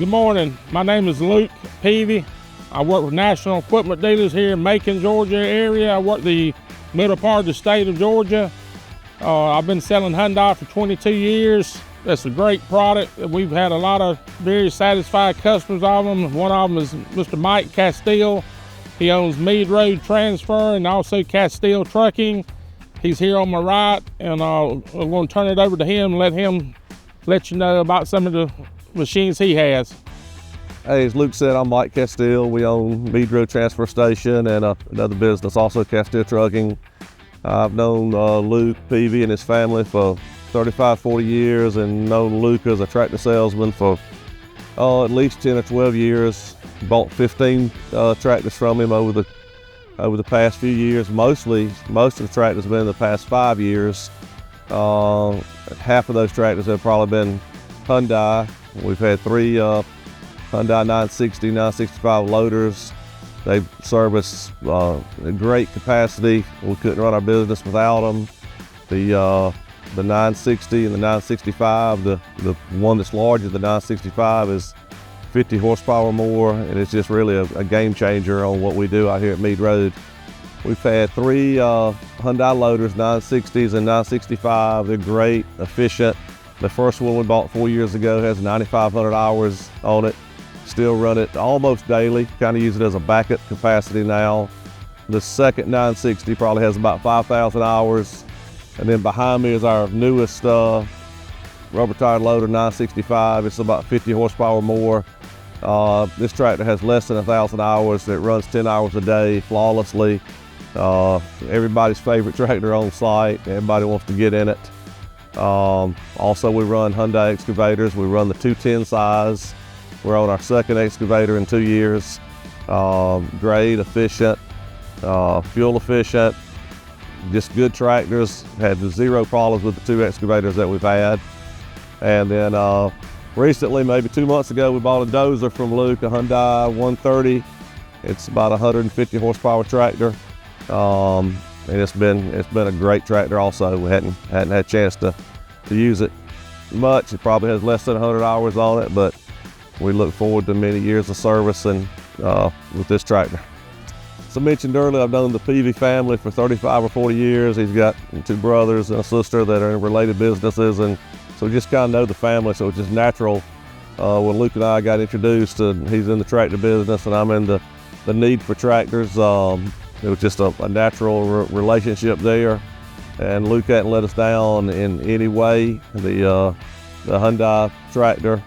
Good morning. My name is Luke Peavy. I work with National Equipment Dealers here in Macon, Georgia area. I work the middle part of the state of Georgia. I've been selling Hyundai for 22 years. That's a great product. We've had a lot of very satisfied customers of them. One of them is Mr. Mike Castile. He owns Mead Road Transfer and also Castile Trucking. He's here on my right, and I'm going to turn it over to him and let you know about some of the machines he has. Hey, as Luke said, I'm Mike Castile. We own Mead Road Transfer Station and another business, also Castile Trucking. I've known Luke Peavy and his family for 35, 40 years, and known Luke as a tractor salesman for at least 10 or 12 years. Bought 15 tractors from him over the past few years. Most of the tractors have been in the past 5 years. Half of those tractors have probably been Hyundai. We've had 3 Hyundai 960, 965 loaders. They service a great capacity. We couldn't run our business without them. The 960 and the 965, the one that's larger, the 965, is 50 horsepower more, and it's just really a game changer on what we do out here at Mead Road. We've had 3 Hyundai loaders, 960s and 965. They're great, efficient. The first one we bought 4 years ago has 9,500 hours on it. Still run it almost daily, kind of use it as a backup capacity now. The second 960 probably has about 5,000 hours. And then behind me is our newest rubber tire loader, 965. It's about 50 horsepower more. This tractor has less than 1,000 hours. It runs 10 hours a day flawlessly. Everybody's favorite tractor on site. Everybody wants to get in it. Also, we run Hyundai excavators. We run the 210 size. We're on our second excavator in 2 years. Great, efficient, fuel efficient, just good tractors. Had 0 problems with the 2 excavators that we've had. And then recently, maybe 2 months ago, we bought a dozer from Luke, a Hyundai 130. It's about a 150 horsepower tractor. And it's been a great tractor also. We hadn't had a chance to use it much. It probably has less than 100 hours on it, but we look forward to many years of service and with this tractor. As I mentioned earlier, I've known the Peavy family for 35 or 40 years. He's got 2 brothers and a sister that are in related businesses, and so we just kind of know the family, so it's just natural. When Luke and I got introduced, he's in the tractor business and I'm in the need for tractors. It was just a natural relationship there, and Luke hadn't let us down in any way. The Hyundai tractor,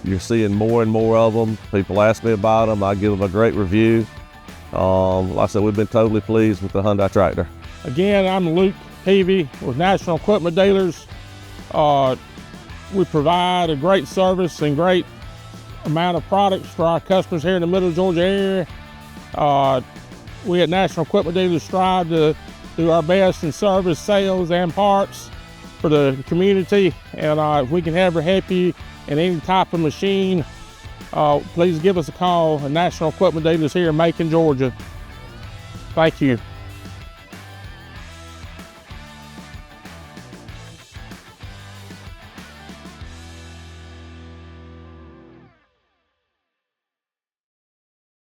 you're seeing more and more of them. People ask me about them. I give them a great review. Like I said, we've been totally pleased with the Hyundai tractor. Again, I'm Luke Peavy with National Equipment Dealers. We provide a great service and great amount of products for our customers here in the middle Georgia area. We at National Equipment Dealers strive to do our best in service, sales, and parts for the community. And if we can ever help you in any type of machine, please give us a call at National Equipment Dealers here in Macon, Georgia. Thank you.